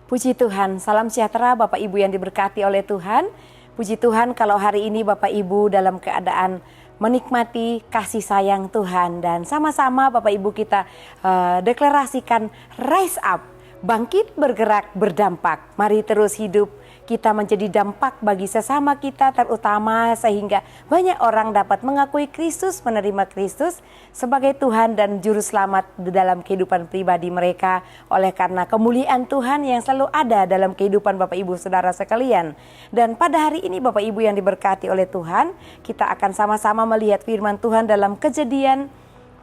Puji Tuhan, salam sejahtera Bapak Ibu yang diberkati oleh Tuhan. Puji Tuhan kalau hari ini Bapak Ibu dalam keadaan menikmati kasih sayang Tuhan. Dan sama-sama Bapak Ibu kita deklarasikan rise up, bangkit, bergerak, berdampak. Mari terus hidup, kita menjadi dampak bagi sesama kita terutama sehingga banyak orang dapat mengakui Kristus, menerima Kristus sebagai Tuhan dan Juru Selamat di dalam kehidupan pribadi mereka. Oleh karena kemuliaan Tuhan yang selalu ada dalam kehidupan Bapak Ibu Saudara sekalian. Dan pada hari ini Bapak Ibu yang diberkati oleh Tuhan, kita akan sama-sama melihat firman Tuhan dalam Kejadian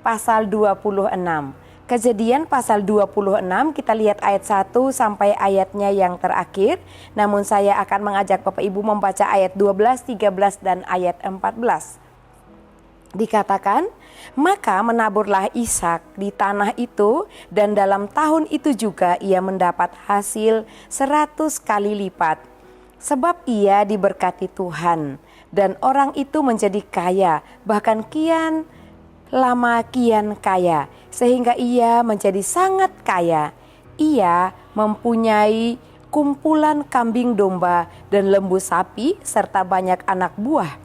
pasal 26. Kejadian pasal 26, kita lihat ayat 1 sampai ayatnya yang terakhir. Namun saya akan mengajak Bapak Ibu membaca ayat 12, 13 dan ayat 14. Dikatakan, maka menaburlah Ishak di tanah itu, dan dalam tahun itu juga ia mendapat hasil 100 kali lipat. Sebab ia diberkati Tuhan, dan orang itu menjadi kaya, bahkan kian lama kian kaya, sehingga ia menjadi sangat kaya. Ia mempunyai kumpulan kambing domba dan lembu sapi serta banyak anak buah,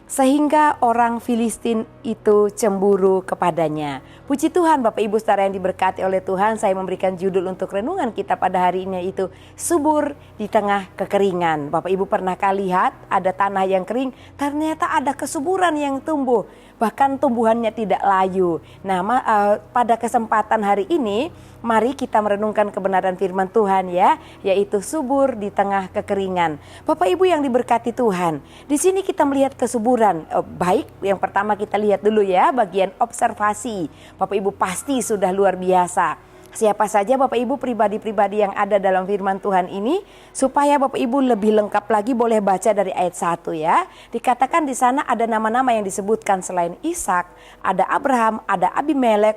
sehingga orang Filistin itu cemburu kepadanya. Puji Tuhan Bapak Ibu Saudara yang diberkati oleh Tuhan, saya memberikan judul untuk renungan kita pada hari ini yaitu subur di tengah kekeringan. Bapak Ibu pernahkah lihat ada tanah yang kering, ternyata ada kesuburan yang tumbuh, bahkan tumbuhannya tidak layu. Nah, pada kesempatan hari ini, mari kita merenungkan kebenaran firman Tuhan ya, yaitu subur di tengah kekeringan. Bapak Ibu yang diberkati Tuhan, di sini kita melihat kesuburan. Baik, yang pertama kita lihat dulu ya, bagian observasi. Bapak Ibu pasti sudah luar biasa. Siapa saja Bapak Ibu pribadi-pribadi yang ada dalam firman Tuhan ini, supaya Bapak Ibu lebih lengkap lagi boleh baca dari ayat 1 ya. Dikatakan di sana ada nama-nama yang disebutkan selain Ishak, ada Abraham, ada Abimelek,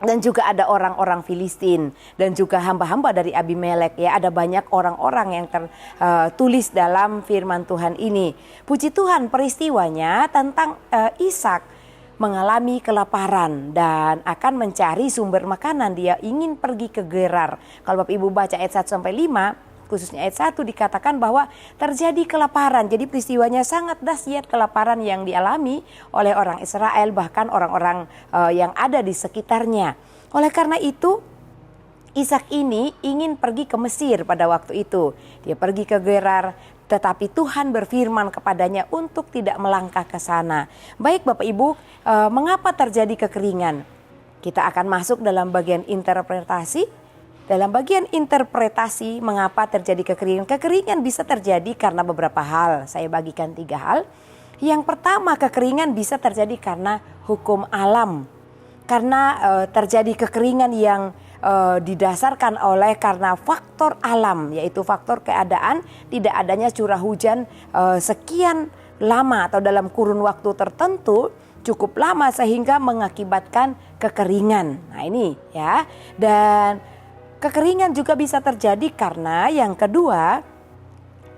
dan juga ada orang-orang Filistin dan juga hamba-hamba dari Abimelek ya. Ada banyak orang-orang yang tertulis dalam firman Tuhan ini. Puji Tuhan, peristiwanya tentang Ishak mengalami kelaparan dan akan mencari sumber makanan. Dia ingin pergi ke Gerar. Kalau Bapak Ibu baca ayat 1 sampai 5, khususnya ayat 1 dikatakan bahwa terjadi kelaparan. Jadi peristiwanya sangat dahsyat, kelaparan yang dialami oleh orang Israel, bahkan orang-orang yang ada di sekitarnya. Oleh karena itu, Ishak ini ingin pergi ke Mesir pada waktu itu. Dia pergi ke Gerar, tetapi Tuhan berfirman kepadanya untuk tidak melangkah ke sana. Baik Bapak Ibu, mengapa terjadi kekeringan? Kita akan masuk dalam bagian interpretasi. Dalam bagian interpretasi mengapa terjadi kekeringan. Kekeringan bisa terjadi karena beberapa hal. Saya bagikan 3 hal. Yang pertama, kekeringan bisa terjadi karena hukum alam. Karena terjadi kekeringan yang didasarkan oleh karena faktor alam, yaitu faktor keadaan tidak adanya curah hujan sekian lama atau dalam kurun waktu tertentu cukup lama sehingga mengakibatkan kekeringan. Nah ini ya, dan kekeringan juga bisa terjadi karena yang kedua,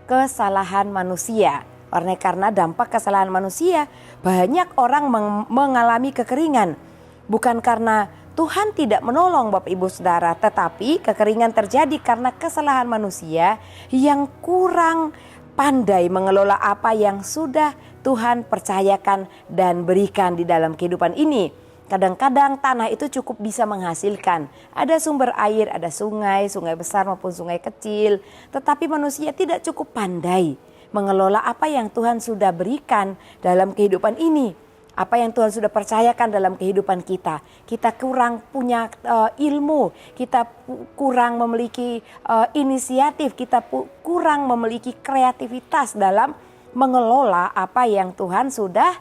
kesalahan manusia. Karena dampak kesalahan manusia, banyak orang mengalami kekeringan. Bukan karena Tuhan tidak menolong Bapak Ibu Saudara, tetapi kekeringan terjadi karena kesalahan manusia yang kurang pandai mengelola apa yang sudah Tuhan percayakan dan berikan di dalam kehidupan ini. Kadang-kadang tanah itu cukup bisa menghasilkan. Ada sumber air, ada sungai, sungai besar maupun sungai kecil. Tetapi manusia tidak cukup pandai mengelola apa yang Tuhan sudah berikan dalam kehidupan ini. Apa yang Tuhan sudah percayakan dalam kehidupan kita. Kita kurang punya ilmu, kita kurang memiliki inisiatif, kita kurang memiliki kreativitas dalam mengelola apa yang Tuhan sudah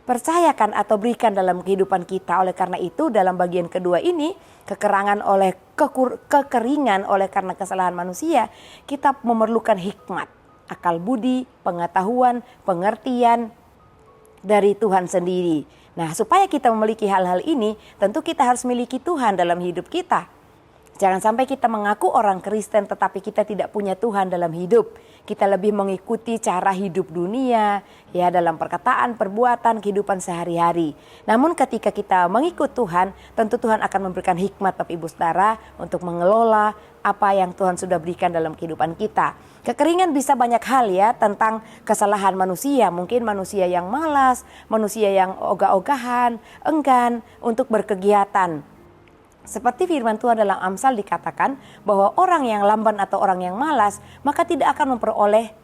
percayakan atau berikan dalam kehidupan kita. Oleh karena itu dalam bagian kedua ini, kekeringan oleh karena kesalahan manusia, kita memerlukan hikmat, akal budi, pengetahuan, pengertian dari Tuhan sendiri. Nah, supaya kita memiliki hal-hal ini, tentu kita harus memiliki Tuhan dalam hidup kita. Jangan sampai kita mengaku orang Kristen tetapi kita tidak punya Tuhan dalam hidup. Kita lebih mengikuti cara hidup dunia, ya, dalam perkataan, perbuatan, kehidupan sehari-hari. Namun ketika kita mengikut Tuhan, tentu Tuhan akan memberikan hikmat Bapak Ibu Saudara untuk mengelola apa yang Tuhan sudah berikan dalam kehidupan kita. Kekeringan bisa banyak hal, ya, tentang kesalahan manusia. Mungkin manusia yang malas, manusia yang ogah-ogahan, enggan untuk berkegiatan. Seperti firman Tuhan dalam Amsal dikatakan bahwa orang yang lamban atau orang yang malas maka tidak akan memperoleh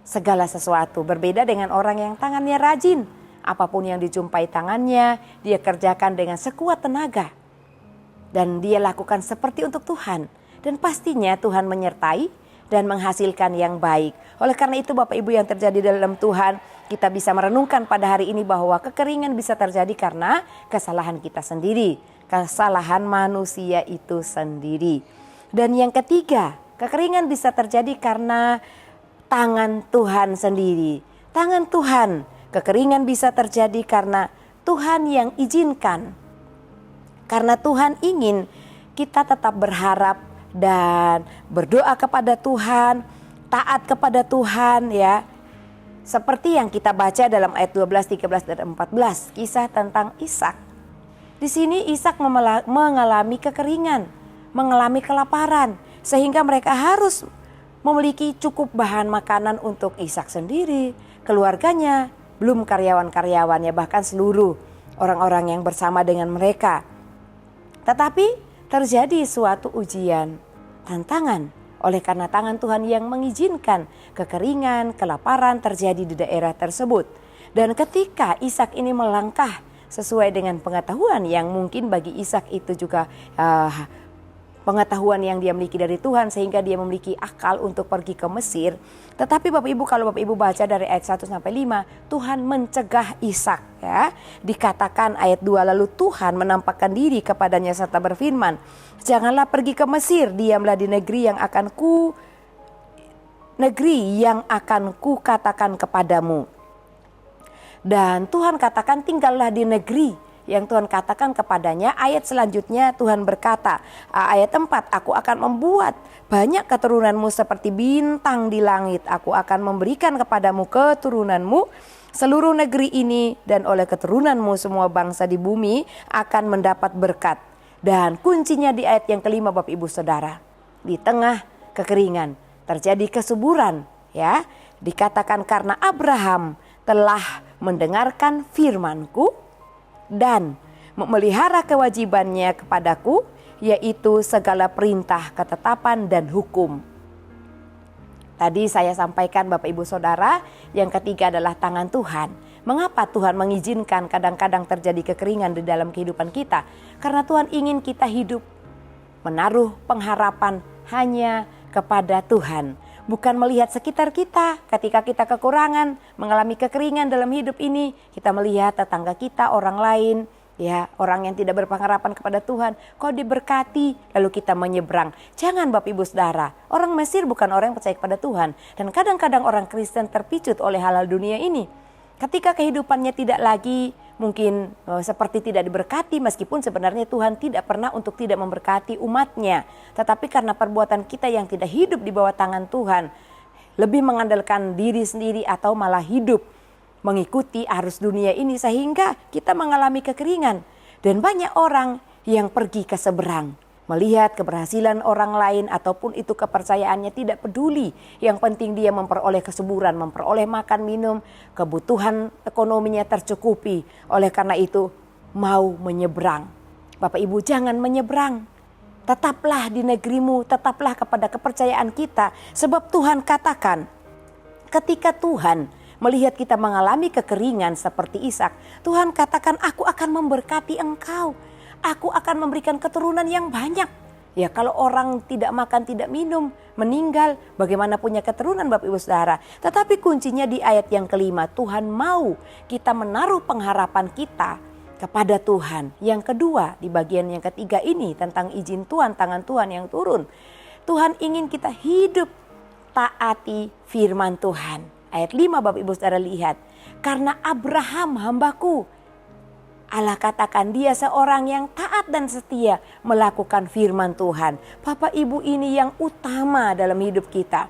segala sesuatu. Berbeda dengan orang yang tangannya rajin. Apapun yang dijumpai tangannya, dia kerjakan dengan sekuat tenaga. Dan dia lakukan seperti untuk Tuhan. Dan pastinya Tuhan menyertai dan menghasilkan yang baik. Oleh karena itu Bapak Ibu yang terjadi dalam Tuhan, kita bisa merenungkan pada hari ini bahwa kekeringan bisa terjadi karena kesalahan kita sendiri. Kesalahan manusia itu sendiri. Dan yang ketiga, kekeringan bisa terjadi karena tangan Tuhan sendiri. Tangan Tuhan, kekeringan bisa terjadi karena Tuhan yang izinkan. Karena Tuhan ingin kita tetap berharap dan berdoa kepada Tuhan, taat kepada Tuhan, ya. Seperti yang kita baca dalam ayat 12, 13 dan 14, kisah tentang Ishak. Di sini Ishak mengalami kekeringan, mengalami kelaparan, sehingga mereka harus memiliki cukup bahan makanan untuk Ishak sendiri, keluarganya, belum karyawan-karyawannya, bahkan seluruh orang-orang yang bersama dengan mereka. Tetapi terjadi suatu ujian, tantangan, oleh karena tangan Tuhan yang mengizinkan kekeringan, kelaparan terjadi di daerah tersebut. Dan ketika Ishak ini melangkah sesuai dengan pengetahuan yang mungkin bagi Ishak itu juga pengetahuan yang dia miliki dari Tuhan, sehingga dia memiliki akal untuk pergi ke Mesir. Tetapi Bapak Ibu, kalau Bapak Ibu baca dari ayat 1 sampai 5, Tuhan mencegah Ishak, ya. Dikatakan ayat 2, lalu Tuhan menampakkan diri kepadanya serta berfirman, "Janganlah pergi ke Mesir, diamlah di negeri yang akan ku katakan kepadamu." Dan Tuhan katakan tinggallah di negeri yang Tuhan katakan kepadanya. Ayat selanjutnya Tuhan berkata, ayat 4, "Aku akan membuat banyak keturunanmu seperti bintang di langit. Aku akan memberikan kepadamu keturunanmu seluruh negeri ini, dan oleh keturunanmu semua bangsa di bumi akan mendapat berkat." Dan kuncinya di ayat yang kelima Bapak Ibu Saudara. Di tengah kekeringan terjadi kesuburan, ya. Dikatakan karena Abraham telah mendengarkan firman-Ku dan memelihara kewajibannya kepadaku, yaitu segala perintah, ketetapan, dan hukum. Tadi saya sampaikan Bapak Ibu Saudara, yang ketiga adalah tangan Tuhan. Mengapa Tuhan mengizinkan kadang-kadang terjadi kekeringan di dalam kehidupan kita? Karena Tuhan ingin kita hidup menaruh pengharapan hanya kepada Tuhan. Bukan melihat sekitar kita. Ketika kita kekurangan, mengalami kekeringan dalam hidup ini, kita melihat tetangga kita, orang lain, ya, orang yang tidak berpengharapan kepada Tuhan, kok diberkati, lalu kita menyeberang. Jangan Bapak Ibu Saudara, orang Mesir bukan orang yang percaya kepada Tuhan. Dan kadang-kadang orang Kristen terpicut oleh hal-hal dunia ini. Ketika kehidupannya tidak lagi mungkin seperti tidak diberkati, meskipun sebenarnya Tuhan tidak pernah untuk tidak memberkati umatnya. Tetapi karena perbuatan kita yang tidak hidup di bawah tangan Tuhan, lebih mengandalkan diri sendiri atau malah hidup mengikuti arus dunia ini, sehingga kita mengalami kekeringan. Dan banyak orang yang pergi ke seberang, melihat keberhasilan orang lain ataupun itu kepercayaannya, tidak peduli. Yang penting dia memperoleh kesuburan, memperoleh makan minum, kebutuhan ekonominya tercukupi. Oleh karena itu mau menyeberang. Bapak Ibu, jangan menyeberang. Tetaplah di negerimu, tetaplah kepada kepercayaan kita. Sebab Tuhan katakan, ketika Tuhan melihat kita mengalami kekeringan seperti Ishak, Tuhan katakan, "Aku akan memberkati engkau. Aku akan memberikan keturunan yang banyak." Ya, kalau orang tidak makan, tidak minum, meninggal, bagaimana punya keturunan Bapak Ibu Saudara? Tetapi kuncinya di ayat yang kelima, Tuhan mau kita menaruh pengharapan kita kepada Tuhan. Yang kedua, di bagian yang ketiga ini tentang izin Tuhan, tangan Tuhan yang turun. Tuhan ingin kita hidup taati firman Tuhan. Ayat 5 Bapak Ibu Saudara lihat, "Karena Abraham hambaku Allah katakan dia seorang yang taat dan setia melakukan firman Tuhan. Bapak Ibu, ini yang utama dalam hidup kita.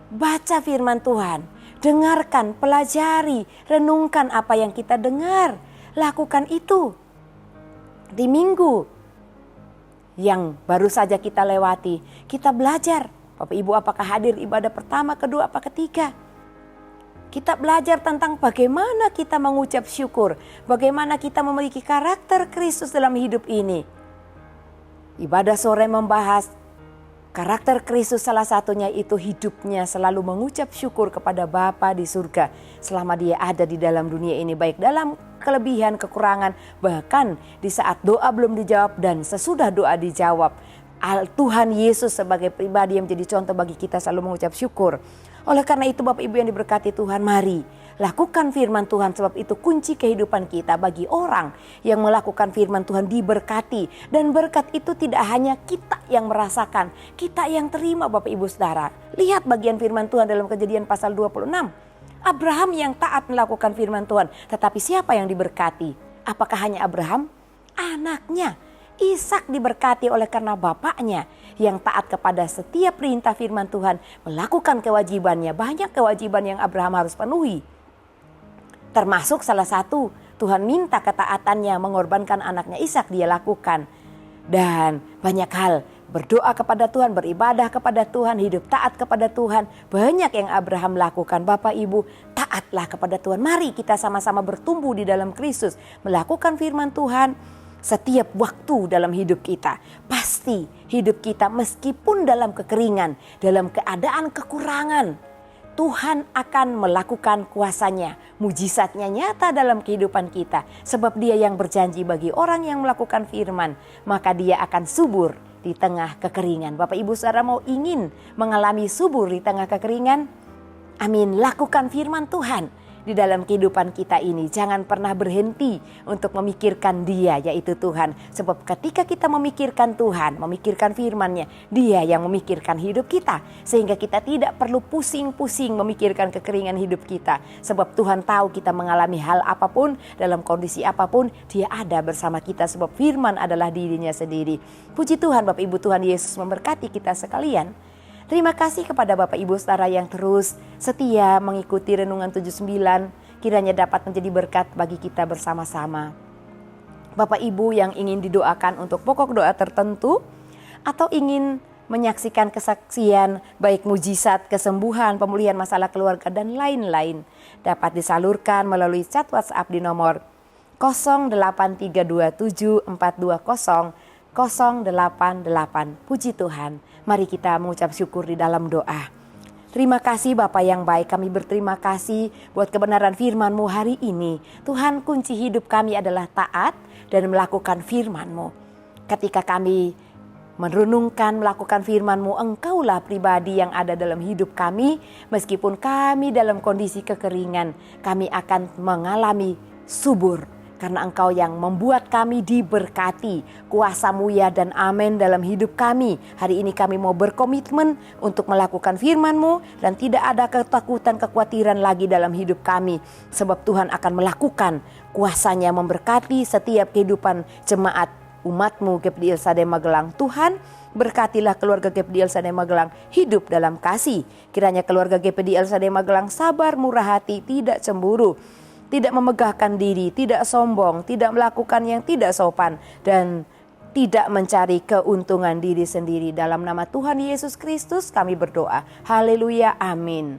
Baca firman Tuhan, dengarkan, pelajari, renungkan apa yang kita dengar. Lakukan itu. Di minggu yang baru saja kita lewati, kita belajar. Bapak Ibu, apakah hadir ibadah pertama, kedua, apa ketiga? Kita belajar tentang bagaimana kita mengucap syukur, bagaimana kita memiliki karakter Kristus dalam hidup ini. Ibadah sore membahas karakter Kristus, salah satunya itu hidupnya selalu mengucap syukur kepada Bapa di surga selama dia ada di dalam dunia ini, baik dalam kelebihan, kekurangan, bahkan di saat doa belum dijawab dan sesudah doa dijawab. Tuhan Yesus sebagai pribadi yang menjadi contoh bagi kita selalu mengucap syukur. Oleh karena itu Bapak Ibu yang diberkati Tuhan, mari lakukan firman Tuhan, sebab itu kunci kehidupan kita. Bagi orang yang melakukan firman Tuhan diberkati, dan berkat itu tidak hanya kita yang merasakan, kita yang terima. Bapak Ibu Saudara, lihat bagian firman Tuhan dalam Kejadian pasal 26. Abraham yang taat melakukan firman Tuhan, tetapi siapa yang diberkati? Apakah hanya Abraham? Anaknya Ishak diberkati oleh karena bapaknya yang taat kepada setiap perintah firman Tuhan, melakukan kewajibannya. Banyak kewajiban yang Abraham harus penuhi. Termasuk salah satu, Tuhan minta ketaatannya mengorbankan anaknya Ishak, dia lakukan. Dan banyak hal, berdoa kepada Tuhan, beribadah kepada Tuhan, hidup taat kepada Tuhan. Banyak yang Abraham lakukan. Bapak Ibu, taatlah kepada Tuhan. Mari kita sama-sama bertumbuh di dalam Kristus, melakukan firman Tuhan setiap waktu dalam hidup kita. Pasti hidup kita meskipun dalam kekeringan, dalam keadaan kekurangan, Tuhan akan melakukan kuasanya, mujizatnya nyata dalam kehidupan kita. Sebab dia yang berjanji bagi orang yang melakukan firman, maka dia akan subur di tengah kekeringan. Bapak Ibu Saudara mau ingin mengalami subur di tengah kekeringan? Amin, lakukan firman Tuhan di dalam kehidupan kita ini. Jangan pernah berhenti untuk memikirkan dia, yaitu Tuhan. Sebab ketika kita memikirkan Tuhan, memikirkan firman-Nya, dia yang memikirkan hidup kita. Sehingga kita tidak perlu pusing-pusing memikirkan kekeringan hidup kita. Sebab Tuhan tahu kita mengalami hal apapun, dalam kondisi apapun, dia ada bersama kita. Sebab firman adalah dirinya sendiri. Puji Tuhan, Bapak Ibu, Tuhan Yesus memberkati kita sekalian. Terima kasih kepada Bapak Ibu Saudara yang terus setia mengikuti Renungan 79. Kiranya dapat menjadi berkat bagi kita bersama-sama. Bapak Ibu yang ingin didoakan untuk pokok doa tertentu, atau ingin menyaksikan kesaksian baik mujizat, kesembuhan, pemulihan masalah keluarga dan lain-lain, dapat disalurkan melalui chat WhatsApp di nomor 08327400888. Puji Tuhan. Mari kita mengucap syukur di dalam doa. Terima kasih Bapa yang baik, kami berterima kasih buat kebenaran firman-Mu hari ini. Tuhan, kunci hidup kami adalah taat dan melakukan firman-Mu. Ketika kami merenungkan, melakukan firman-Mu, Engkaulah pribadi yang ada dalam hidup kami. Meskipun kami dalam kondisi kekeringan, kami akan mengalami subur. Karena Engkau yang membuat kami diberkati. Kuasa-Mu ya dan amin dalam hidup kami. Hari ini kami mau berkomitmen untuk melakukan firman-Mu. Dan tidak ada ketakutan, kekhawatiran lagi dalam hidup kami. Sebab Tuhan akan melakukan kuasa-Nya memberkati setiap kehidupan jemaat umat-Mu GPDI LSAD Magelang. Tuhan, berkatilah keluarga GPDI LSAD Magelang hidup dalam kasih. Kiranya keluarga GPDI LSAD Magelang sabar, murah hati, tidak cemburu, tidak memegahkan diri, tidak sombong, tidak melakukan yang tidak sopan, dan tidak mencari keuntungan diri sendiri. Dalam nama Tuhan Yesus Kristus kami berdoa. Haleluya, amin.